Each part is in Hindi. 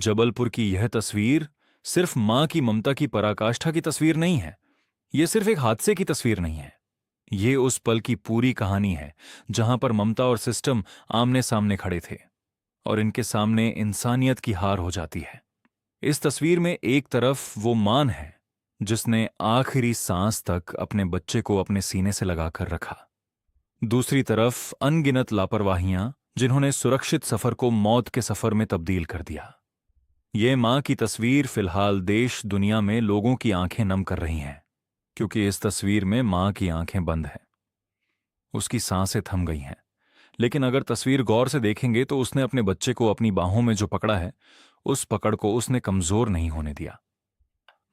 जबलपुर की यह तस्वीर सिर्फ मां की ममता की पराकाष्ठा की तस्वीर नहीं है। यह सिर्फ एक हादसे की तस्वीर नहीं है। ये उस पल की पूरी कहानी है जहां पर ममता और सिस्टम आमने सामने खड़े थे और इनके सामने इंसानियत की हार हो जाती है। इस तस्वीर में एक तरफ वो मां है जिसने आखिरी सांस तक अपने बच्चे को अपने सीने से लगाकर रखा। दूसरी तरफ अनगिनत लापरवाहियां जिन्होंने सुरक्षित सफर को मौत के सफर में तब्दील कर दिया। ये मां की तस्वीर फिलहाल देश दुनिया में लोगों की आंखें नम कर रही हैं, क्योंकि इस तस्वीर में मां की आंखें बंद हैं, उसकी सांसें थम गई हैं। लेकिन अगर तस्वीर गौर से देखेंगे तो उसने अपने बच्चे को अपनी बाहों में जो पकड़ा है, उस पकड़ को उसने कमजोर नहीं होने दिया।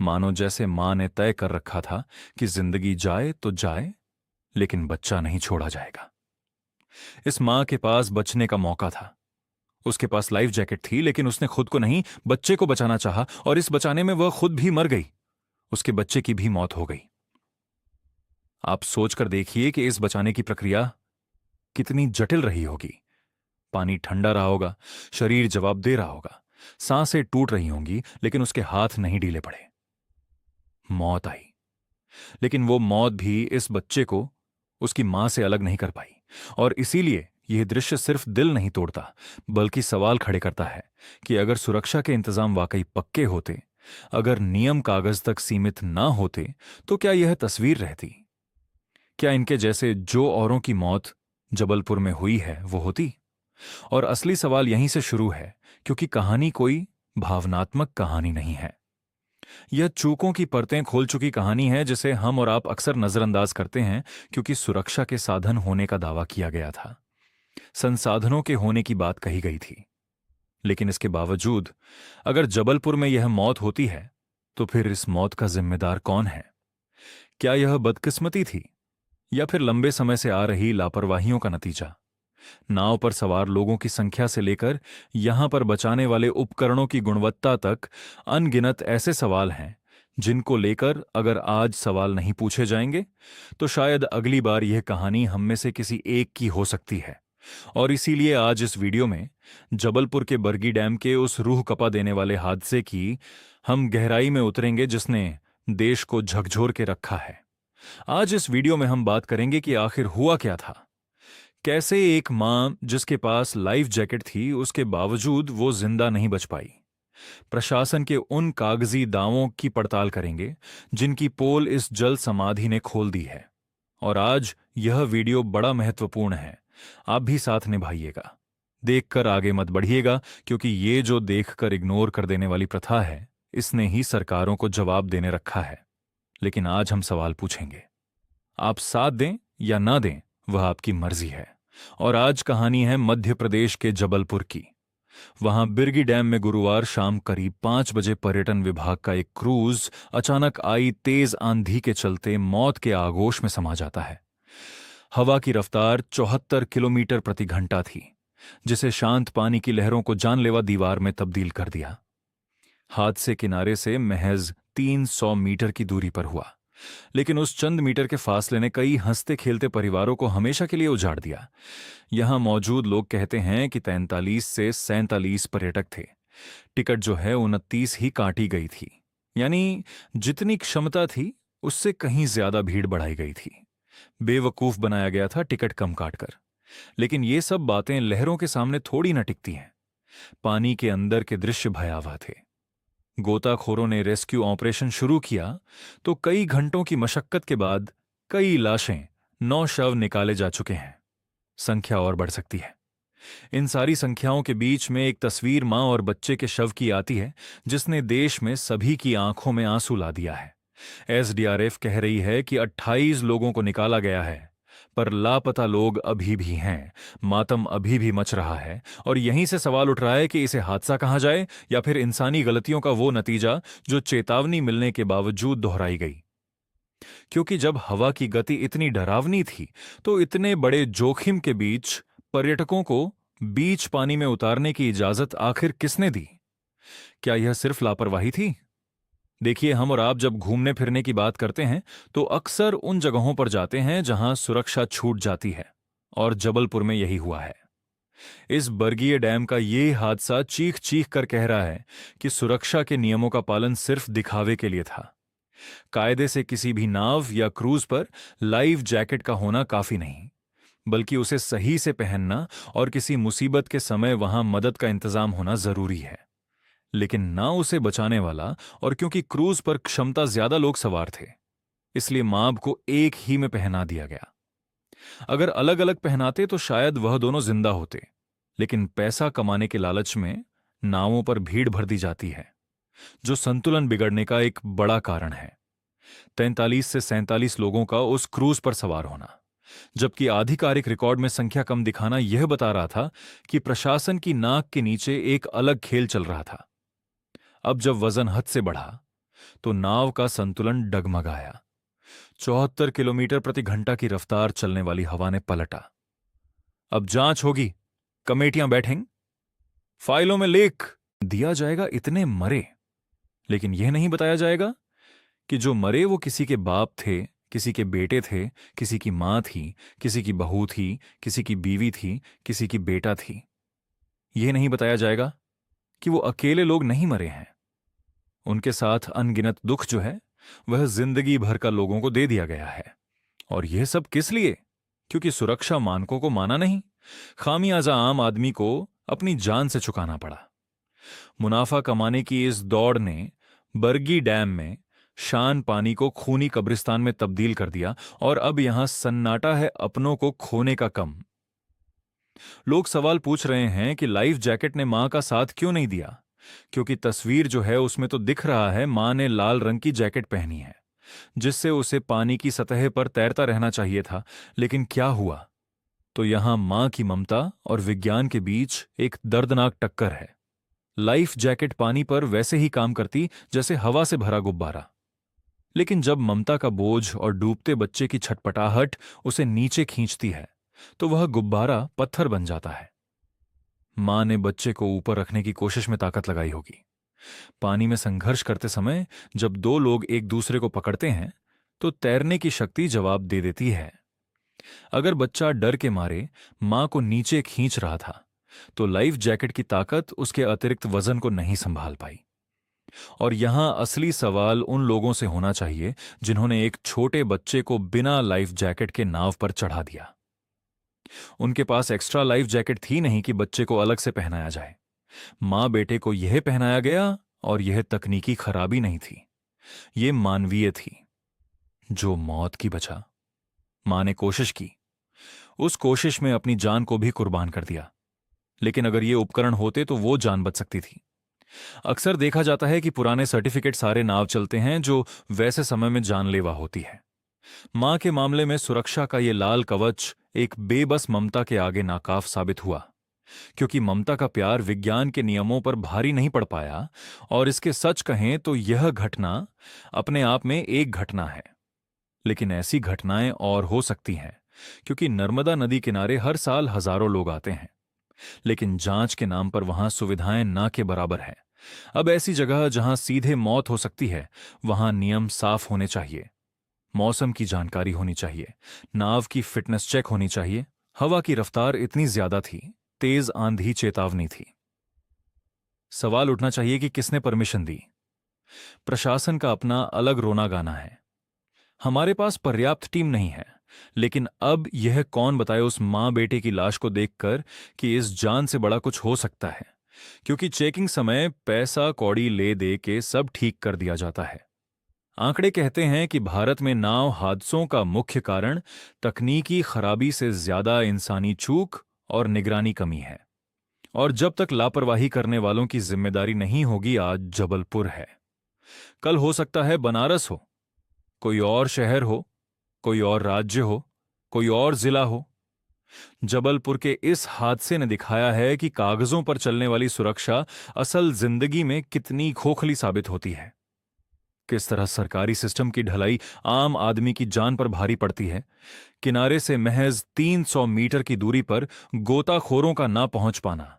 मानो जैसे मां ने तय कर रखा था कि जिंदगी जाए तो जाए, लेकिन बच्चा नहीं छोड़ा जाएगा। इस मां के पास बचने का मौका था। उसके पास लाइफ जैकेट थी, लेकिन उसने खुद को नहीं, बच्चे को बचाना चाहा, और इस बचाने में वह खुद भी मर गई। उसके बच्चे की भी मौत हो गई। आप सोचकर देखिए कि इस बचाने की प्रक्रिया कितनी जटिल रही होगी। पानी ठंडा रहा होगा, शरीर जवाब दे रहा होगा, सांसें टूट रही होंगी, लेकिन उसके हाथ नहीं ढीले पड़े। मौत आई, लेकिन वो मौत भी इस बच्चे को उसकी मां से अलग नहीं कर पाई। और इसीलिए यह दृश्य सिर्फ दिल नहीं तोड़ता, बल्कि सवाल खड़े करता है कि अगर सुरक्षा के इंतजाम वाकई पक्के होते, अगर नियम कागज तक सीमित ना होते, तो क्या यह तस्वीर रहती? क्या इनके जैसे जो औरों की मौत जबलपुर में हुई है वो होती? और असली सवाल यहीं से शुरू है, क्योंकि कहानी कोई भावनात्मक कहानी नहीं है। यह चूकों की परतें खोल चुकी कहानी है, जिसे हम और आप अक्सर नजरअंदाज करते हैं क्योंकि सुरक्षा के साधन होने का दावा किया गया था, संसाधनों के होने की बात कही गई थी। लेकिन इसके बावजूद अगर जबलपुर में यह मौत होती है, तो फिर इस मौत का जिम्मेदार कौन है? क्या यह बदकिस्मती थी, या फिर लंबे समय से आ रही लापरवाहियों का नतीजा? नाव पर सवार लोगों की संख्या से लेकर यहां पर बचाने वाले उपकरणों की गुणवत्ता तक अनगिनत ऐसे सवाल हैं जिनको लेकर अगर आज सवाल नहीं पूछे जाएंगे, तो शायद अगली बार यह कहानी हम में से किसी एक की हो सकती है। और इसीलिए आज इस वीडियो में जबलपुर के बरगी डैम के उस रूह कपा देने वाले हादसे की हम गहराई में उतरेंगे जिसने देश को झकझोर के रखा है। आज इस वीडियो में हम बात करेंगे कि आखिर हुआ क्या था। कैसे एक मां जिसके पास लाइफ जैकेट थी, उसके बावजूद वो जिंदा नहीं बच पाई। प्रशासन के उन कागजी दावों की पड़ताल करेंगे जिनकी पोल इस जल समाधि ने खोल दी है। और आज यह वीडियो बड़ा महत्वपूर्ण है, आप भी साथ निभाइएगा। देखकर आगे मत बढ़िएगा, क्योंकि ये जो देखकर इग्नोर कर देने वाली प्रथा है, इसने ही सरकारों को जवाब देने रखा है। लेकिन आज हम सवाल पूछेंगे। आप साथ दें या ना दें, वह आपकी मर्जी है। और आज कहानी है मध्य प्रदेश के जबलपुर की। वहां बिरगी डैम में गुरुवार शाम करीब 5 बजे पर्यटन विभाग का एक क्रूज अचानक आई तेज आंधी के चलते मौत के आगोश में समा जाता है। हवा की रफ्तार 74 किलोमीटर प्रति घंटा थी, जिसे शांत पानी की लहरों को जानलेवा दीवार में तब्दील कर दिया। हादसे किनारे से महज 300 मीटर की दूरी पर हुआ, लेकिन उस चंद मीटर के फासले ने कई हंसते खेलते परिवारों को हमेशा के लिए उजाड़ दिया। यहां मौजूद लोग कहते हैं कि 43 से 47 पर्यटक थे। टिकट जो है 29 ही काटी गई थी, यानी जितनी क्षमता थी उससे कहीं ज्यादा भीड़ बढ़ाई गई थी। बेवकूफ बनाया गया था टिकट कम काटकर। लेकिन ये सब बातें लहरों के सामने थोड़ी न टिकती हैं। पानी के अंदर के दृश्य भयावह थे। गोताखोरों ने रेस्क्यू ऑपरेशन शुरू किया तो कई घंटों की मशक्कत के बाद कई लाशें, 9 शव निकाले जा चुके हैं। संख्या और बढ़ सकती है। इन सारी संख्याओं के बीच में एक तस्वीर मां और बच्चे के शव की आती है, जिसने देश में सभी की आंखों में आंसू ला दिया है। एसडीआरएफ कह रही है कि 28 लोगों को निकाला गया है, पर लापता लोग अभी भी हैं। मातम अभी भी मच रहा है, और यहीं से सवाल उठ रहा है कि इसे हादसा कहा जाए या फिर इंसानी गलतियों का वो नतीजा जो चेतावनी मिलने के बावजूद दोहराई गई। क्योंकि जब हवा की गति इतनी डरावनी थी, तो इतने बड़े जोखिम के बीच पर्यटकों को बीच पानी में उतारने की इजाजत आखिर किसने दी? क्या यह सिर्फ लापरवाही थी? देखिए, हम और आप जब घूमने फिरने की बात करते हैं तो अक्सर उन जगहों पर जाते हैं जहां सुरक्षा छूट जाती है, और जबलपुर में यही हुआ है। इस बरगीय डैम का ये हादसा चीख चीख कर कह रहा है कि सुरक्षा के नियमों का पालन सिर्फ दिखावे के लिए था। कायदे से किसी भी नाव या क्रूज पर लाइफ जैकेट का होना काफी नहीं, बल्कि उसे सही से पहनना और किसी मुसीबत के समय वहां मदद का इंतजाम होना जरूरी है। लेकिन ना उसे बचाने वाला, और क्योंकि क्रूज पर क्षमता ज्यादा लोग सवार थे, इसलिए माब को एक ही में पहना दिया गया। अगर अलग अलग पहनाते तो शायद वह दोनों जिंदा होते, लेकिन पैसा कमाने के लालच में नावों पर भीड़ भर दी जाती है, जो संतुलन बिगड़ने का एक बड़ा कारण है। 43 से 47 लोगों का उस क्रूज पर सवार होना, जबकि आधिकारिक रिकॉर्ड में संख्या कम दिखाना यह बता रहा था कि प्रशासन की नाक के नीचे एक अलग खेल चल रहा था। अब जब वजन हद से बढ़ा तो नाव का संतुलन डगमगाया। 74 किलोमीटर प्रति घंटा की रफ्तार चलने वाली हवा ने पलटा। अब जांच होगी, कमेटियां बैठेंगी, फाइलों में लेख दिया जाएगा इतने मरे, लेकिन यह नहीं बताया जाएगा कि जो मरे वो किसी के बाप थे, किसी के बेटे थे, किसी की मां थी, किसी की बहू थी, किसी की बीवी थी, किसी की बेटा थी। यह नहीं बताया जाएगा कि वो अकेले लोग नहीं मरे हैं। उनके साथ अनगिनत दुख जो है वह जिंदगी भर का लोगों को दे दिया गया है। और यह सब किस लिए? क्योंकि सुरक्षा मानकों को माना नहीं। खामियाजा आम आदमी को अपनी जान से चुकाना पड़ा। मुनाफा कमाने की इस दौड़ ने बरगी डैम में शान पानी को खूनी कब्रिस्तान में तब्दील कर दिया, और अब यहां सन्नाटा है अपनों को खोने का कम। लोग सवाल पूछ रहे हैं कि लाइफ जैकेट ने मां का साथ क्यों नहीं दिया, क्योंकि तस्वीर जो है उसमें तो दिख रहा है मां ने लाल रंग की जैकेट पहनी है, जिससे उसे पानी की सतह पर तैरता रहना चाहिए था। लेकिन क्या हुआ? तो यहां मां की ममता और विज्ञान के बीच एक दर्दनाक टक्कर है। लाइफ जैकेट पानी पर वैसे ही काम करती जैसे हवा से भरा गुब्बारा, लेकिन जब ममता का बोझ और डूबते बच्चे की छटपटाहट उसे नीचे खींचती है तो वह गुब्बारा पत्थर बन जाता है। मां ने बच्चे को ऊपर रखने की कोशिश में ताकत लगाई होगी। पानी में संघर्ष करते समय जब दो लोग एक दूसरे को पकड़ते हैं तो तैरने की शक्ति जवाब दे देती है। अगर बच्चा डर के मारे मां को नीचे खींच रहा था तो लाइफ जैकेट की ताकत उसके अतिरिक्त वजन को नहीं संभाल पाई। और यहां असली सवाल उन लोगों से होना चाहिए जिन्होंने एक छोटे बच्चे को बिना लाइफ जैकेट के नाव पर चढ़ा दिया। उनके पास एक्स्ट्रा लाइफ जैकेट थी नहीं कि बच्चे को अलग से पहनाया जाए। मां बेटे को यह पहनाया गया, और यह तकनीकी खराबी नहीं थी, यह मानवीय थी। जो मौत की बचा। मां ने कोशिश की, उस कोशिश में अपनी जान को भी कुर्बान कर दिया, लेकिन अगर ये उपकरण होते तो वो जान बच सकती थी। अक्सर देखा जाता है कि पुराने सर्टिफिकेट सारे नाव चलते हैं जो वैसे समय में जानलेवा होती है। मां के मामले में सुरक्षा का ये लाल कवच एक बेबस ममता के आगे नाकाफ साबित हुआ, क्योंकि ममता का प्यार विज्ञान के नियमों पर भारी नहीं पड़ पाया। और इसके सच कहें तो यह घटना अपने आप में एक घटना है, लेकिन ऐसी घटनाएं और हो सकती हैं, क्योंकि नर्मदा नदी किनारे हर साल हजारों लोग आते हैं, लेकिन जांच के नाम पर वहां सुविधाएं ना के बराबर है। अब ऐसी जगह जहां सीधे मौत हो सकती है वहां नियम साफ होने चाहिए, मौसम की जानकारी होनी चाहिए, नाव की फिटनेस चेक होनी चाहिए। हवा की रफ्तार इतनी ज्यादा थी, तेज आंधी चेतावनी थी। सवाल उठना चाहिए कि किसने परमिशन दी। प्रशासन का अपना अलग रोना गाना है। हमारे पास पर्याप्त टीम नहीं है, लेकिन अब यह कौन बताए उस मां बेटे की लाश को देखकर कि इस जान से बड़ा कुछ हो सकता है, क्योंकि चेकिंग समय पैसा कौड़ी ले दे के सब ठीक कर दिया जाता है। आंकड़े कहते हैं कि भारत में नाव हादसों का मुख्य कारण तकनीकी खराबी से ज्यादा इंसानी चूक और निगरानी कमी है। और जब तक लापरवाही करने वालों की जिम्मेदारी नहीं होगी, आज जबलपुर है, कल हो सकता है बनारस हो, कोई और शहर हो, कोई और राज्य हो, कोई और जिला हो। जबलपुर के इस हादसे ने दिखाया है कि कागजों पर चलने वाली सुरक्षा असल जिंदगी में कितनी खोखली साबित होती है। किस तरह सरकारी सिस्टम की ढलाई आम आदमी की जान पर भारी पड़ती है। किनारे से महज 300 मीटर की दूरी पर गोताखोरों का ना पहुंच पाना,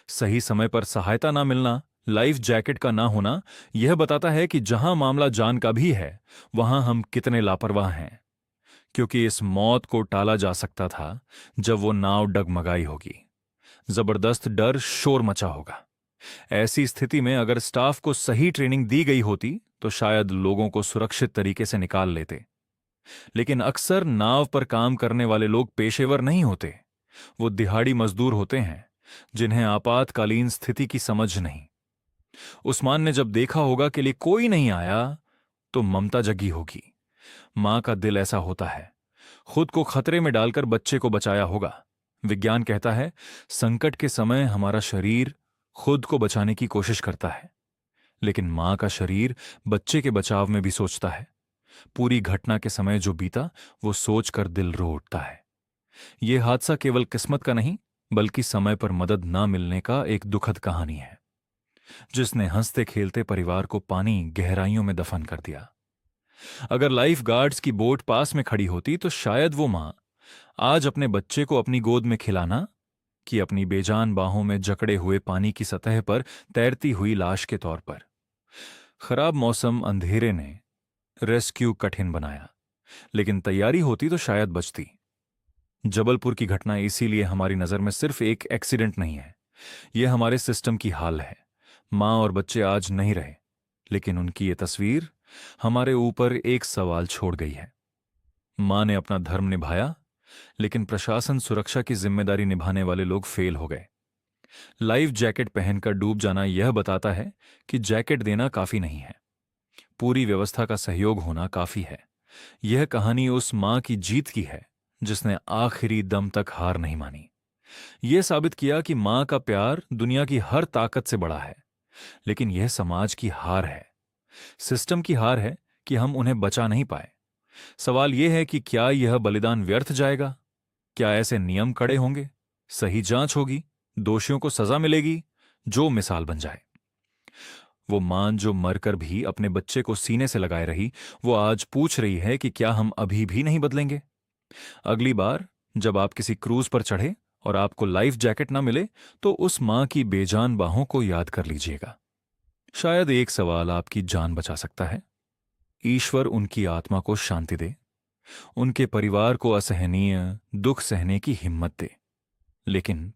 सही समय पर सहायता ना मिलना, लाइफ जैकेट का ना होना, यह बताता है कि जहां मामला जान का भी है वहां हम कितने लापरवाह हैं। क्योंकि इस मौत को टाला जा सकता था जब वो नाव डगमगाई होगी, जबरदस्त डर शोर मचा होगा। ऐसी स्थिति में अगर स्टाफ को सही ट्रेनिंग दी गई होती तो शायद लोगों को सुरक्षित तरीके से निकाल लेते। लेकिन अक्सर नाव पर काम करने वाले लोग पेशेवर नहीं होते। वो दिहाड़ी मजदूर होते हैं जिन्हें आपातकालीन स्थिति की समझ नहीं। उस्मान ने जब देखा होगा कि लिए कोई नहीं आया तो ममता जगी होगी। मां का दिल ऐसा होता है, खुद को खतरे में डालकर बच्चे को बचाया होगा। विज्ञान कहता है संकट के समय हमारा शरीर खुद को बचाने की कोशिश करता है, लेकिन मां का शरीर बच्चे के बचाव में भी सोचता है। पूरी घटना के समय जो बीता वो सोचकर दिल रो उठता है। यह हादसा केवल किस्मत का नहीं बल्कि समय पर मदद ना मिलने का एक दुखद कहानी है, जिसने हंसते खेलते परिवार को पानी गहराइयों में दफन कर दिया। अगर लाइफ गार्ड्स की बोट पास में खड़ी होती तो शायद वो मां आज अपने बच्चे को अपनी गोद में खिलाना कि अपनी बेजान बाहों में जकड़े हुए पानी की सतह पर तैरती हुई लाश के तौर पर। खराब मौसम, अंधेरे ने रेस्क्यू कठिन बनाया, लेकिन तैयारी होती तो शायद बचती। जबलपुर की घटना इसीलिए हमारी नजर में सिर्फ एक एक्सीडेंट नहीं है, यह हमारे सिस्टम की हाल है। मां और बच्चे आज नहीं रहे, लेकिन उनकी ये तस्वीर हमारे ऊपर एक सवाल छोड़ गई है। मां ने अपना धर्म निभाया, लेकिन प्रशासन, सुरक्षा की जिम्मेदारी निभाने वाले लोग फेल हो गए। लाइफ जैकेट पहनकर डूब जाना यह बताता है कि जैकेट देना काफी नहीं है, पूरी व्यवस्था का सहयोग होना काफी है। यह कहानी उस मां की जीत की है जिसने आखिरी दम तक हार नहीं मानी। यह साबित किया कि मां का प्यार दुनिया की हर ताकत से बड़ा है। लेकिन यह समाज की हार है, सिस्टम की हार है कि हम उन्हें बचा नहीं पाए। सवाल यह है कि क्या यह बलिदान व्यर्थ जाएगा? क्या ऐसे नियम कड़े होंगे, सही जांच होगी, दोषियों को सजा मिलेगी जो मिसाल बन जाए? वो मां जो मरकर भी अपने बच्चे को सीने से लगाए रही, वो आज पूछ रही है कि क्या हम अभी भी नहीं बदलेंगे? अगली बार जब आप किसी क्रूज पर चढ़े और आपको लाइफ जैकेट ना मिले तो उस मां की बेजान बाहों को याद कर लीजिएगा। शायद एक सवाल आपकी जान बचा सकता है। ईश्वर उनकी आत्मा को शांति दे, उनके परिवार को असहनीय दुख सहने की हिम्मत दे। लेकिन